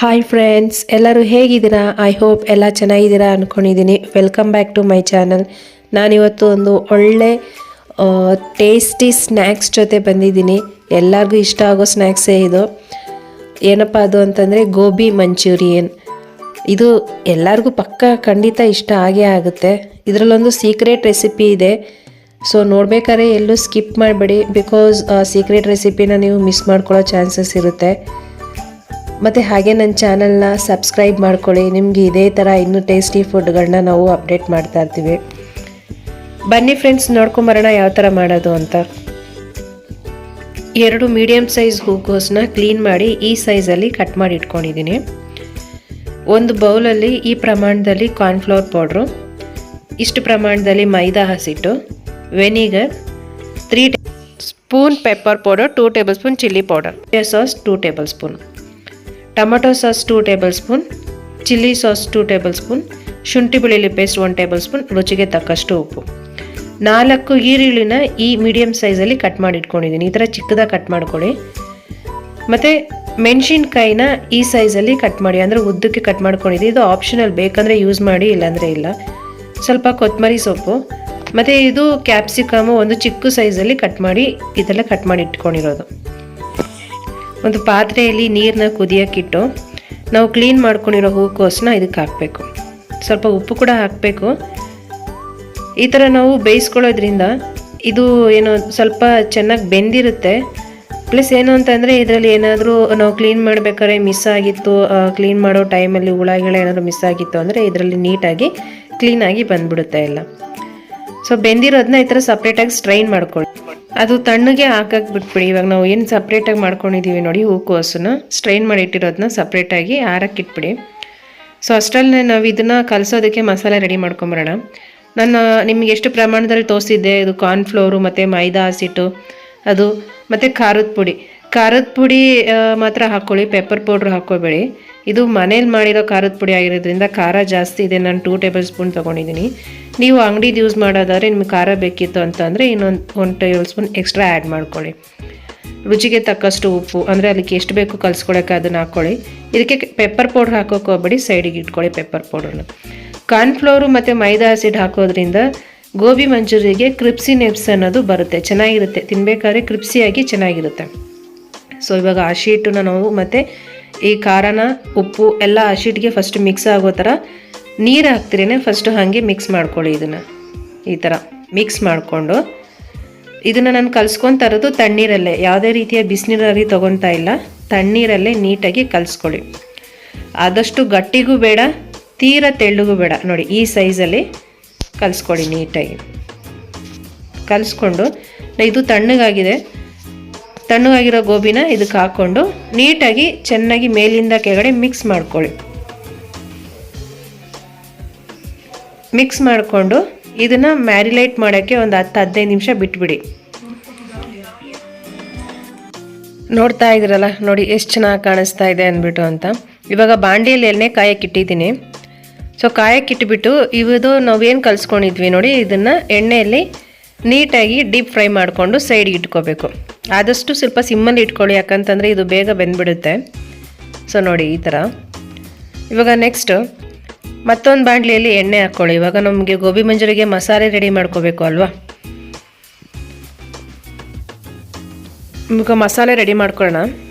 Hi friends, ಎಲ್ಲರೂ ಹೇಗಿದ್ದೀರಾ? I hope ಎಲ್ಲ ಚೆನ್ನಾಗಿದ್ದೀರಾ ಅಂದ್ಕೊಂಡಿದ್ದೀನಿ. Welcome back to my channel. ನಾನಿವತ್ತು ಒಂದು ಒಳ್ಳೆ ಟೇಸ್ಟಿ ಸ್ನ್ಯಾಕ್ಸ್ ಜೊತೆ ಬಂದಿದ್ದೀನಿ. ಎಲ್ಲರಿಗೂ ಇಷ್ಟ ಆಗೋ ಸ್ನ್ಯಾಕ್ಸೇ ಇದು. ಏನಪ್ಪ ಅದು ಅಂತಂದರೆ ಗೋಬಿ ಮಂಚೂರಿಯನ್. ಇದು ಎಲ್ಲರಿಗೂ ಖಂಡಿತ ಇಷ್ಟ ಆಗೇ ಆಗುತ್ತೆ. ಇದರಲ್ಲೊಂದು ಸೀಕ್ರೆಟ್ ರೆಸಿಪಿ ಇದೆ. ಸೊ ನೋಡ್ಬೇಕಾದ್ರೆ ಎಲ್ಲೂ ಸ್ಕಿಪ್ ಮಾಡಬೇಡಿ, ಬಿಕಾಸ್ ಸೀಕ್ರೆಟ್ ರೆಸಿಪಿನ ನೀವು ಮಿಸ್ ಮಾಡ್ಕೊಳ್ಳೋ ಚಾನ್ಸಸ್ ಇರುತ್ತೆ. ಮತ್ತು ಹಾಗೆ ನನ್ನ ಚಾನಲ್ನ ಸಬ್ಸ್ಕ್ರೈಬ್ ಮಾಡ್ಕೊಳ್ಳಿ. ನಿಮಗೆ ಇದೇ ಥರ ಇನ್ನೂ ಟೇಸ್ಟಿ ಫುಡ್ಗಳನ್ನ ನಾವು ಅಪ್ಡೇಟ್ ಮಾಡ್ತಾ ಇರ್ತೀವಿ. ಬನ್ನಿ ಫ್ರೆಂಡ್ಸ್, ನೋಡ್ಕೊಂಬರೋಣ ಯಾವ ಥರ ಮಾಡೋದು ಅಂತ. 2 ಮೀಡಿಯಮ್ ಸೈಜ್ ಹೂಕೋಸನ್ನ ಕ್ಲೀನ್ ಮಾಡಿ ಈ ಸೈಜಲ್ಲಿ ಕಟ್ ಮಾಡಿ ಇಟ್ಕೊಂಡಿದ್ದೀನಿ. ಒಂದು ಬೌಲಲ್ಲಿ ಈ ಪ್ರಮಾಣದಲ್ಲಿ ಕಾರ್ನ್ಫ್ಲವರ್ ಪೌಡ್ರು, ಇಷ್ಟು ಪ್ರಮಾಣದಲ್ಲಿ ಮೈದಾ ಹಸಿಟ್ಟು, vinegar, 3 spoon pepper powder, 2 table spoon chilli powder, sauce 2 table spoon, tomato sauce 2 table spoon, chilli sauce 2 table spoon, ಶುಂಠಿ ಬೆಳ್ಳುಳ್ಳಿ ಪೇಸ್ಟ್ 1 ಟೇಬಲ್ ಸ್ಪೂನ್, ರುಚಿಗೆ ತಕ್ಕಷ್ಟು ಉಪ್ಪು. 4 ಈರುಳ್ಳಿನ ಈ ಮೀಡಿಯಮ್ ಸೈಜಲ್ಲಿ ಕಟ್ ಮಾಡಿ ಇಟ್ಕೊಂಡಿದ್ದೀನಿ. ಈ ಥರ ಚಿಕ್ಕದಾಗಿ ಕಟ್ ಮಾಡ್ಕೊಳ್ಳಿ. ಮತ್ತು ಮೆಣಸಿನ್ಕಾಯಿನ ಈ ಸೈಜಲ್ಲಿ ಕಟ್ ಮಾಡಿ, ಅಂದರೆ ಉದ್ದಕ್ಕೆ ಕಟ್ ಮಾಡ್ಕೊಂಡಿದ್ದೀನಿ. ಇದು ಆಪ್ಷನಲ್, ಬೇಕಂದರೆ ಯೂಸ್ ಮಾಡಿ, ಇಲ್ಲಾಂದರೆ ಇಲ್ಲ. ಸ್ವಲ್ಪ ಕೊತ್ತಂಬರಿ ಸೊಪ್ಪು, ಮತ್ತು ಇದು ಕ್ಯಾಪ್ಸಿಕಮು ಒಂದು ಚಿಕ್ಕ ಸೈಜಲ್ಲಿ ಕಟ್ ಮಾಡಿ, ಇದೆಲ್ಲ ಕಟ್ ಮಾಡಿ ಇಟ್ಕೊಂಡಿರೋದು. ಒಂದು ಪಾತ್ರೆಯಲ್ಲಿ ನೀರನ್ನ ಕುದಿಯೋಕ್ಕಿಟ್ಟು ನಾವು ಕ್ಲೀನ್ ಮಾಡ್ಕೊಂಡಿರೋ ಹೂಕೋಸನ್ನ ಇದಕ್ಕೆ ಹಾಕಬೇಕು. ಸ್ವಲ್ಪ ಉಪ್ಪು ಕೂಡ ಹಾಕಬೇಕು. ಈ ಥರ ನಾವು ಬೇಯಿಸ್ಕೊಳ್ಳೋದ್ರಿಂದ ಇದು ಏನೋ ಸ್ವಲ್ಪ ಚೆನ್ನಾಗಿ ಬೆಂದಿರುತ್ತೆ. ಪ್ಲಸ್ ಏನು ಅಂತಂದರೆ ಇದರಲ್ಲಿ ಏನಾದರೂ ನಾವು ಕ್ಲೀನ್ ಮಾಡಬೇಕಾದ್ರೆ ಮಿಸ್ ಆಗಿತ್ತು, ಕ್ಲೀನ್ ಮಾಡೋ ಟೈಮಲ್ಲಿ ಹುಳಗಳು ಏನಾದರೂ ಮಿಸ್ ಆಗಿತ್ತು ಅಂದರೆ ಇದರಲ್ಲಿ ನೀಟಾಗಿ ಕ್ಲೀನಾಗಿ ಬಂದ್ಬಿಡುತ್ತೆ ಎಲ್ಲ. ಸೊ ಬೆಂದಿರೋದನ್ನ ಈ ಥರ ಸಪ್ರೇಟಾಗಿ ಸ್ಟ್ರೈನ್ ಮಾಡ್ಕೊಳ್ಳಿ. ಅದು ತಣ್ಣಗೆ ಹಾಕಕ್ಕೆ ಬಿಟ್ಬಿಡಿ. ಇವಾಗ ನಾವು ಏನು ಸಪ್ರೇಟಾಗಿ ಮಾಡ್ಕೊಂಡಿದ್ದೀವಿ ನೋಡಿ, ಹೂಕೋಸನ್ನ ಸ್ಟ್ರೈನ್ ಮಾಡಿ ಇಟ್ಟಿರೋದನ್ನ ಸಪ್ರೇಟಾಗಿ ಆರಕ್ಕಿಟ್ಬಿಡಿ. ಸೊ ಅಷ್ಟರಲ್ಲಿ ನಾವು ಇದನ್ನು ಕಲಸೋದಕ್ಕೆ ಮಸಾಲೆ ರೆಡಿ ಮಾಡ್ಕೊಂಬರೋಣ. ನಾನು ನಿಮಗೆ ಎಷ್ಟು ಪ್ರಮಾಣದಲ್ಲಿ ತೋರಿಸಿದ್ದೆ, ಇದು ಕಾರ್ನ್ಫ್ಲೋರು ಮತ್ತು ಮೈದಾ ಹಸಿಟ್ಟು ಅದು, ಮತ್ತು ಖಾರದ ಪುಡಿ ಮಾತ್ರ ಹಾಕ್ಕೊಳ್ಳಿ, ಪೆಪ್ಪರ್ ಪೌಡ್ರ್ ಹಾಕ್ಕೋಬೇಡಿ. ಇದು ಮನೇಲಿ ಮಾಡಿರೋ ಖಾರದ ಪುಡಿ ಆಗಿರೋದ್ರಿಂದ ಖಾರ ಜಾಸ್ತಿ ಇದೆ. ನಾನು 2 ಟೇಬಲ್ ಸ್ಪೂನ್ ತೊಗೊಂಡಿದ್ದೀನಿ. ನೀವು ಅಂಗಡಿದು ಯೂಸ್ ಮಾಡೋದಾದರೆ ನಿಮ್ಗೆ ಖಾರ ಬೇಕಿತ್ತು ಅಂತಂದರೆ ಇನ್ನೊಂದು 1 ಟೇಬಲ್ ಸ್ಪೂನ್ ಎಕ್ಸ್ಟ್ರಾ ಆ್ಯಡ್ ಮಾಡ್ಕೊಳ್ಳಿ. ರುಚಿಗೆ ತಕ್ಕಷ್ಟು ಉಪ್ಪು, ಅಂದರೆ ಅದಕ್ಕೆ ಎಷ್ಟು ಬೇಕು ಕಲಿಸ್ಕೊಳಕ್ಕೆ ಅದನ್ನು ಹಾಕ್ಕೊಳ್ಳಿ. ಇದಕ್ಕೆ ಪೆಪ್ಪರ್ ಪೌಡ್ರ್ ಹಾಕೋಕೆ ಹೋಗ್ಬೇಡಿ, ಸೈಡಿಗೆ ಇಟ್ಕೊಳ್ಳಿ ಪೆಪ್ಪರ್ ಪೌಡ್ರನ್ನ. ಕಾರ್ನ್ಫ್ಲೋರು ಮತ್ತು ಮೈದಾ ಹಸಿಟ್ಟು ಹಾಕೋದ್ರಿಂದ ಗೋಬಿ ಮಂಚೂರಿಗೆ ಕ್ರಿಪ್ಸಿನೆಸ್ ಅನ್ನೋದು ಬರುತ್ತೆ, ಚೆನ್ನಾಗಿರುತ್ತೆ. ತಿನ್ನಬೇಕಾದ್ರೆ ಕ್ರಿಪ್ಸಿಯಾಗಿ ಚೆನ್ನಾಗಿರುತ್ತೆ. ಸೊ ಇವಾಗ ಆ ಶೀಟನ್ನ ನಾವು ಮತ್ತು ಈ ಖಾರನ, ಉಪ್ಪು ಎಲ್ಲ ಆ ಶೀಟ್ಗೆ ಫಸ್ಟ್ ಮಿಕ್ಸ್ ಆಗೋ ಥರ ನೀರು ಹಾಕ್ತಿರೇನೆ ಫಸ್ಟು ಹಾಗೆ ಮಿಕ್ಸ್ ಮಾಡ್ಕೊಳ್ಳಿ. ಇದನ್ನು ಈ ಥರ ಮಿಕ್ಸ್ ಮಾಡಿಕೊಂಡು ಇದನ್ನು ನಾನು ಕಲಿಸ್ಕೊತಾ ಇರೋದು ತಣ್ಣೀರಲ್ಲೇ, ಯಾವುದೇ ರೀತಿಯ ಬಿಸಿನೀರಲ್ಲಿ ತೊಗೊತಾ ಇಲ್ಲ, ತಣ್ಣೀರಲ್ಲೇ ನೀಟಾಗಿ ಕಲಿಸ್ಕೊಳ್ಳಿ. ಆದಷ್ಟು ಗಟ್ಟಿಗೂ ಬೇಡ, ತೀರ ತೆಳ್ಳಗೂ ಬೇಡ. ನೋಡಿ ಈ ಸೈಜಲ್ಲಿ ಕಲಿಸ್ಕೊಳ್ಳಿ. ನೀಟಾಗಿ ಕಲಿಸ್ಕೊಂಡು ಇದು ತಣ್ಣಗಾಗಿರೋ ಗೋಬಿನ ಇದಕ್ಕೆ ಹಾಕ್ಕೊಂಡು ನೀಟಾಗಿ ಚೆನ್ನಾಗಿ ಮೇಲಿಂದ ಕೆಳಗಡೆ ಮಿಕ್ಸ್ ಮಾಡ್ಕೊಳ್ಳಿ. ಮಿಕ್ಸ್ ಮಾಡಿಕೊಂಡು ಇದನ್ನು ಮ್ಯಾರಿನೇಟ್ ಮಾಡೋಕ್ಕೆ ಒಂದು 10-15 ನಿಮಿಷ ಬಿಟ್ಬಿಡಿ. ನೋಡ್ತಾ ಇದ್ದೀರಲ್ಲ, ನೋಡಿ ಎಷ್ಟು ಚೆನ್ನಾಗಿ ಕಾಣಿಸ್ತಾ ಇದೆ ಅಂದ್ಬಿಟ್ಟು ಅಂತ. ಇವಾಗ ಬಾಂಡಿಯಲ್ಲಿ ಎಣ್ಣೆ ಕಾಯಕ್ಕಿಟ್ಟಿದ್ದೀನಿ. ಸೊ ಕಾಯಕ್ಕಿಟ್ಬಿಟ್ಟು ಇದು ನಾವೇನು ಕಲಿಸ್ಕೊಂಡಿದ್ವಿ ನೋಡಿ, ಇದನ್ನು ಎಣ್ಣೆಯಲ್ಲಿ ನೀಟಾಗಿ ಡೀಪ್ ಫ್ರೈ ಮಾಡಿಕೊಂಡು ಸೈಡ್ಗೆ ಇಟ್ಕೋಬೇಕು. ಆದಷ್ಟು ಸ್ವಲ್ಪ ಸಿಮ್ಮಲ್ಲಿ ಇಟ್ಕೊಳ್ಳಿ, ಯಾಕಂತಂದರೆ ಇದು ಬೇಗ ಬೆಂದ್ಬಿಡುತ್ತೆ. ಸೊ ನೋಡಿ ಈ ಥರ. ಇವಾಗ ನೆಕ್ಸ್ಟು ಮತ್ತೊಂದು ಬಾಣಲಿಯಲ್ಲಿ ಎಣ್ಣೆ ಹಾಕ್ಕೊಳ್ಳಿ. ಇವಾಗ ನಮಗೆ ಗೋಬಿ ಮಂಚೂರಿಗೆ ಮಸಾಲೆ ರೆಡಿ ಮಾಡ್ಕೋಬೇಕು ಅಲ್ವಾ. ಇವಾಗ ಮಸಾಲೆ ರೆಡಿ ಮಾಡ್ಕೊಳ್ಳೋಣ.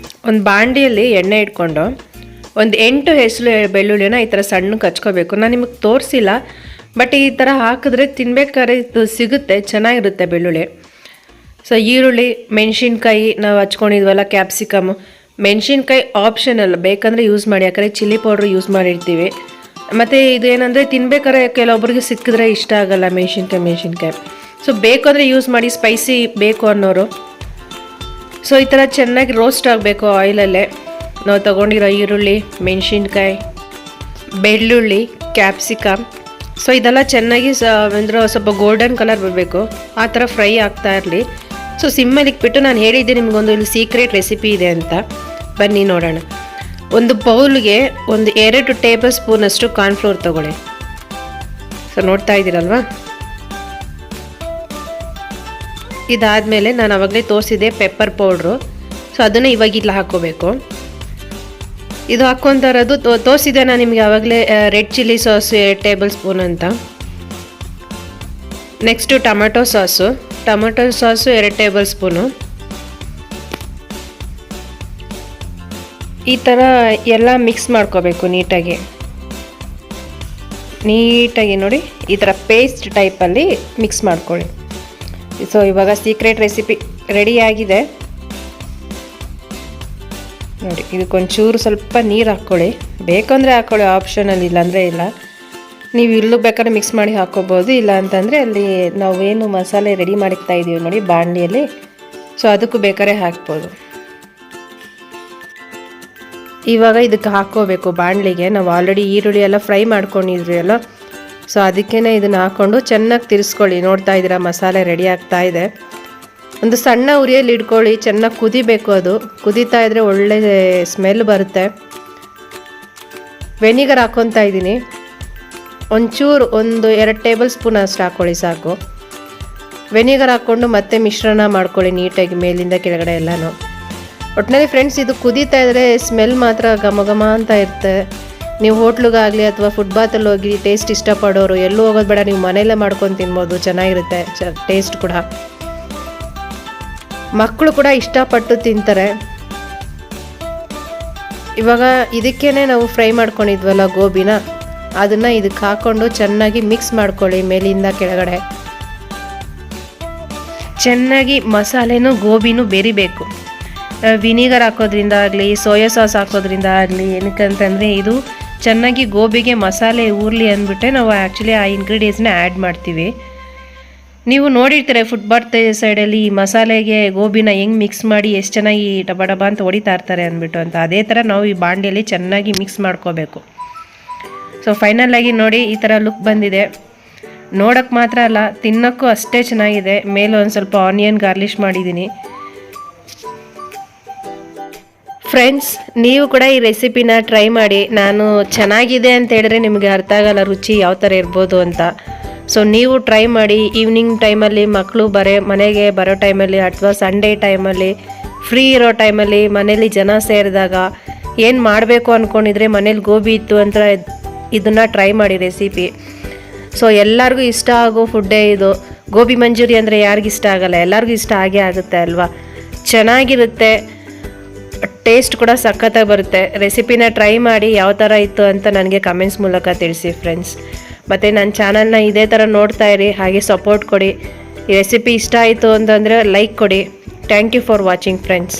ಒಂದು ಬಾಣಲಿಯಲ್ಲಿ ಎಣ್ಣೆ ಇಟ್ಕೊಂಡು ಒಂದು 8 ಹೆಸರು ಬೆಳ್ಳುಳ್ಳಿನ ಈ ಥರ ಸಣ್ಣಕ್ಕೆ ಹಚ್ಕೋಬೇಕು. ನಾನು ನಿಮಗೆ ತೋರಿಸಿಲ್ಲ, ಬಟ್ ಈ ಥರ ಹಾಕಿದ್ರೆ ತಿನ್ಬೇಕಾದ್ರೆ ಇದು ಸಿಗುತ್ತೆ, ಚೆನ್ನಾಗಿರುತ್ತೆ ಬೆಳ್ಳುಳ್ಳಿ. ಸೊ ಈರುಳ್ಳಿ, ಮೆಣಸಿನ್ಕಾಯಿ ನಾವು ಹಚ್ಕೊಂಡಿದ್ವಲ್ಲ, ಕ್ಯಾಪ್ಸಿಕಮು, ಮೆಣಸಿನ್ಕಾಯಿ ಆಪ್ಷನಲ್, ಬೇಕಂದರೆ ಯೂಸ್ ಮಾಡಿ, ಯಾಕಂದರೆ ಚಿಲ್ಲಿ ಪೌಡ್ರ್ ಯೂಸ್ ಮಾಡಿರ್ತೀವಿ. ಮತ್ತು ಇದು ಏನಂದರೆ ತಿನ್ಬೇಕಾದ್ರೆ ಕೆಲವೊಬ್ರಿಗೆ ಸಿಕ್ಕಿದ್ರೆ ಇಷ್ಟ ಆಗೋಲ್ಲ ಮೆಣಸಿನ್ಕಾಯಿ. ಸೊ ಬೇಕು ಅಂದರೆ ಯೂಸ್ ಮಾಡಿ, ಸ್ಪೈಸಿ ಬೇಕು ಅನ್ನೋರು. ಸೊ ಈ ಥರ ಚೆನ್ನಾಗಿ ರೋಸ್ಟ್ ಆಗಬೇಕು ಆಯಿಲಲ್ಲೇ. ನಾವು ತೊಗೊಂಡಿರೋ ಈರುಳ್ಳಿ, ಮೆಣಸಿನ್ಕಾಯಿ, ಬೆಳ್ಳುಳ್ಳಿ, ಕ್ಯಾಪ್ಸಿಕಮ್, ಸೊ ಇದೆಲ್ಲ ಚೆನ್ನಾಗಿ ಅಂದರೆ ಸ್ವಲ್ಪ ಗೋಲ್ಡನ್ ಕಲರ್ ಬರಬೇಕು, ಆ ಥರ ಫ್ರೈ ಆಗ್ತಾ ಇರಲಿ. ಸೊ ಸಿಮ್ಮಲ್ಲಿ ಇಟ್ಬಿಟ್ಟು ನಾನು ಹೇಳಿದ್ದೆ ನಿಮಗೊಂದು ಇಲ್ಲಿ ಸೀಕ್ರೆಟ್ ರೆಸಿಪಿ ಇದೆ ಅಂತ. ಬನ್ನಿ ನೋಡೋಣ. ಒಂದು ಬೌಲ್ಗೆ ಒಂದು 2 ಟೇಬಲ್ ಸ್ಪೂನಷ್ಟು ಕಾರ್ನ್ಫ್ಲೋರ್ ತೊಗೊಳ್ಳಿ. ಸೊ ನೋಡ್ತಾ ಇದ್ದೀರಲ್ವಾ. ಇದಾದಮೇಲೆ ನಾನು ಆವಾಗಲೇ ತೋರಿಸಿದೆ ಪೆಪ್ಪರ್ ಪೌಡ್ರು. ಸೊ ಅದನ್ನು ಇವಾಗ ಇಲ್ಲಿ ಹಾಕ್ಕೋಬೇಕು. ಇದು ಹಾಕ್ಕೊತಾ ಇರೋದು ತೋರಿಸಿದೆ ನಾನು ನಿಮಗೆ ಆವಾಗಲೇ red chilli sauce 2 tablespoon ಅಂತ. Next tomato sauce 2 tablespoon. ಈ ಥರ ಎಲ್ಲ ಮಿಕ್ಸ್ ಮಾಡ್ಕೋಬೇಕು ನೀಟಾಗಿ ನೋಡಿ, ಈ ಥರ ಪೇಸ್ಟ್ ಟೈಪಲ್ಲಿ ಮಿಕ್ಸ್ ಮಾಡ್ಕೊಳ್ಳಿ. ಸೊ ಇವಾಗ ಸೀಕ್ರೆಟ್ ರೆಸಿಪಿ ರೆಡಿಯಾಗಿದೆ ನೋಡಿ. ಇದಕ್ಕೊಂಚೂರು ಸ್ವಲ್ಪ ನೀರು ಹಾಕ್ಕೊಳ್ಳಿ, ಬೇಕಂದರೆ ಹಾಕ್ಕೊಳ್ಳಿ, ಆಪ್ಷನಲ್ಲಿ, ಇಲ್ಲಾಂದರೆ ಇಲ್ಲ. ನೀವು ಇಲ್ಲೂ ಬೇಕಾದ್ರೆ ಮಿಕ್ಸ್ ಮಾಡಿ ಹಾಕ್ಕೋಬೋದು, ಇಲ್ಲ ಅಂತಂದರೆ ಅಲ್ಲಿ ನಾವೇನು ಮಸಾಲೆ ರೆಡಿ ಮಾಡಿಕ್ತಾ ಇದ್ದೀವಿ ನೋಡಿ ಬಾಣಲಿಯಲ್ಲಿ, ಸೊ ಅದಕ್ಕೂ ಬೇಕಾದ್ರೆ ಹಾಕ್ಬೋದು. ಇವಾಗ ಇದಕ್ಕೆ ಹಾಕ್ಕೋಬೇಕು ಬಾಣಲಿಗೆ. ನಾವು ಆಲ್ರೆಡಿ ಈರುಳ್ಳಿ ಎಲ್ಲ ಫ್ರೈ ಮಾಡ್ಕೊಂಡಿದ್ವಿ ಅಲ್ಲ, ಸೊ ಅದಕ್ಕೇ ಇದನ್ನು ಹಾಕ್ಕೊಂಡು ಚೆನ್ನಾಗಿ ತಿರ್ಸ್ಕೊಳ್ಳಿ. ನೋಡ್ತಾ ಇದ್ದೀರಾ ಮಸಾಲೆ ರೆಡಿ ಆಗ್ತಾ ಇದೆ. ಒಂದು ಸಣ್ಣ ಉರಿಯಲ್ಲಿ ಇಟ್ಕೊಳ್ಳಿ, ಚೆನ್ನಾಗಿ ಕುದಿಬೇಕು. ಅದು ಕುದೀತಾ ಇದ್ದರೆ ಒಳ್ಳೆ ಸ್ಮೆಲ್ ಬರುತ್ತೆ. ವೆನಿಗರ್ ಹಾಕ್ಕೊತಾ ಇದ್ದೀನಿ, ಒಂಚೂರು 2 ಟೇಬಲ್ ಸ್ಪೂನ್ ಅಷ್ಟು ಹಾಕ್ಕೊಳ್ಳಿ ಸಾಕು. ವೆನಿಗರ್ ಹಾಕ್ಕೊಂಡು ಮತ್ತೆ ಮಿಶ್ರಣ ಮಾಡ್ಕೊಳ್ಳಿ ನೀಟಾಗಿ ಮೇಲಿಂದ ಕೆಳಗಡೆ ಎಲ್ಲನೂ. ಒಟ್ಟಿನಲ್ಲಿ ಫ್ರೆಂಡ್ಸ್, ಇದು ಕುದೀತಾ ಇದ್ದರೆ ಸ್ಮೆಲ್ ಮಾತ್ರ ಘಮ ಘಮ ಅಂತ ಇರುತ್ತೆ. ನೀವು ಹೋಟ್ಲಿಗಾಗಲಿ ಅಥವಾ ಫುಟ್ಬಾತಲ್ಲಿ ಹೋಗಿ ಟೇಸ್ಟ್ ಇಷ್ಟಪಡೋರು ಎಲ್ಲೂ ಹೋಗೋದು ಬೇಡ, ನೀವು ಮನೆಯಲ್ಲೇ ಮಾಡ್ಕೊಂಡು ತಿನ್ಬೋದು, ಚೆನ್ನಾಗಿರುತ್ತೆ ಟೇಸ್ಟ್ ಕೂಡ. ಮಕ್ಕಳು ಕೂಡ ಇಷ್ಟಪಟ್ಟು ತಿಂತಾರೆ. ಇವಾಗ ಇದಕ್ಕೇ ನಾವು ಫ್ರೈ ಮಾಡ್ಕೊಂಡಿದ್ವಲ್ಲ ಗೋಬಿನ, ಅದನ್ನು ಇದಕ್ಕೆ ಹಾಕ್ಕೊಂಡು ಚೆನ್ನಾಗಿ ಮಿಕ್ಸ್ ಮಾಡ್ಕೊಳ್ಳಿ ಮೇಲಿಂದ ಕೆಳಗಡೆ. ಚೆನ್ನಾಗಿ ಮಸಾಲೆನೂ ಗೋಬಿನೂ ಬೆರಿಬೇಕು. ವಿನಿಗರ್ ಹಾಕೋದ್ರಿಂದ ಆಗಲಿ, ಸೋಯಾ ಸಾಸ್ ಹಾಕೋದ್ರಿಂದ ಆಗಲಿ, ಏನಕ್ಕಂತಂದರೆ ಇದು ಚೆನ್ನಾಗಿ ಗೋಬಿಗೆ ಮಸಾಲೆ ಊರಲಿ ಅಂದ್ಬಿಟ್ಟೆ ನಾವು ಆ್ಯಕ್ಚುಲಿ ಆ ಇಂಗ್ರೀಡಿಯೆಂಟ್ಸ್ನ ಆ್ಯಡ್ ಮಾಡ್ತೀವಿ. ನೀವು ನೋಡಿರ್ತೀರ ಫುಟ್ಬಾತ್ ಸೈಡಲ್ಲಿ ಈ ಮಸಾಲೆಗೆ ಗೋಬಿನ ಹೆಂಗೆ ಮಿಕ್ಸ್ ಮಾಡಿ ಎಷ್ಟು ಚೆನ್ನಾಗಿ ಡಬ ಡಬ ಅಂತ ಹೊಡಿತಾ ಇರ್ತಾರೆ ಅಂದ್ಬಿಟ್ಟು ಅಂತ. ಅದೇ ಥರ ನಾವು ಈ ಬಾಂಡಿಯಲ್ಲಿ ಚೆನ್ನಾಗಿ ಮಿಕ್ಸ್ ಮಾಡ್ಕೋಬೇಕು. ಸೊ ಫೈನಲಾಗಿ ನೋಡಿ ಈ ಥರ ಲುಕ್ ಬಂದಿದೆ. ನೋಡೋಕ್ಕೆ ಮಾತ್ರ ಅಲ್ಲ, ತಿನ್ನೋಕ್ಕೂ ಅಷ್ಟೇ ಚೆನ್ನಾಗಿದೆ. ಮೇಲೆ ಒಂದು ಸ್ವಲ್ಪ ಆನಿಯನ್ ಗಾರ್ಲಿಷ್ ಮಾಡಿದ್ದೀನಿ. ಫ್ರೆಂಡ್ಸ್, ನೀವು ಕೂಡ ಈ ರೆಸಿಪಿನ ಟ್ರೈ ಮಾಡಿ. ನಾನು ಚೆನ್ನಾಗಿದೆ ಅಂತ ಹೇಳಿದ್ರೆ ನಿಮಗೆ ಅರ್ಥ ಆಗಲ್ಲ ರುಚಿ ಯಾವ ಥರ ಇರ್ಬೋದು ಅಂತ. ಸೊ ನೀವು ಟ್ರೈ ಮಾಡಿ. ಈವ್ನಿಂಗ್ ಟೈಮಲ್ಲಿ ಮಕ್ಕಳು ಮನೆಗೆ ಬರೋ ಟೈಮಲ್ಲಿ ಅಥವಾ ಸಂಡೇ ಟೈಮಲ್ಲಿ ಫ್ರೀ ಇರೋ ಟೈಮಲ್ಲಿ ಮನೇಲಿ ಜನ ಸೇರಿದಾಗ ಏನು ಮಾಡಬೇಕು ಅಂದ್ಕೊಂಡಿದ್ರೆ ಮನೇಲಿ ಗೋಬಿ ಇತ್ತು ಅಂತ ಇದನ್ನು ಟ್ರೈ ಮಾಡಿ ರೆಸಿಪಿ. ಸೊ ಎಲ್ಲರಿಗೂ ಇಷ್ಟ ಆಗೋ ಫುಡ್ಡೇ ಇದು. ಗೋಬಿ ಮಂಚೂರಿ ಅಂದರೆ ಯಾರಿಗಿಷ್ಟ ಆಗಲ್ಲ, ಎಲ್ಲರಿಗೂ ಇಷ್ಟ ಆಗೇ ಆಗುತ್ತೆ ಅಲ್ವಾ. ಚೆನ್ನಾಗಿರುತ್ತೆ, ಟೇಸ್ಟ್ ಕೂಡ ಸಖತ್ತಾಗಿ ಬರುತ್ತೆ. ರೆಸಿಪಿನ ಟ್ರೈ ಮಾಡಿ ಯಾವ ಥರ ಇತ್ತು ಅಂತ ನನಗೆ ಕಮೆಂಟ್ಸ್ ಮೂಲಕ ತಿಳಿಸಿ ಫ್ರೆಂಡ್ಸ್. ಮತ್ತು ನನ್ನ ಚಾನಲ್ನ ಇದೇ ಥರ ನೋಡ್ತಾ ಇರಿ, ಹಾಗೆ ಸಪೋರ್ಟ್ ಕೊಡಿ. ಈ ರೆಸಿಪಿ ಇಷ್ಟ ಆಯಿತು ಅಂತಂದರೆ ಲೈಕ್ ಕೊಡಿ. Thank you for watching friends.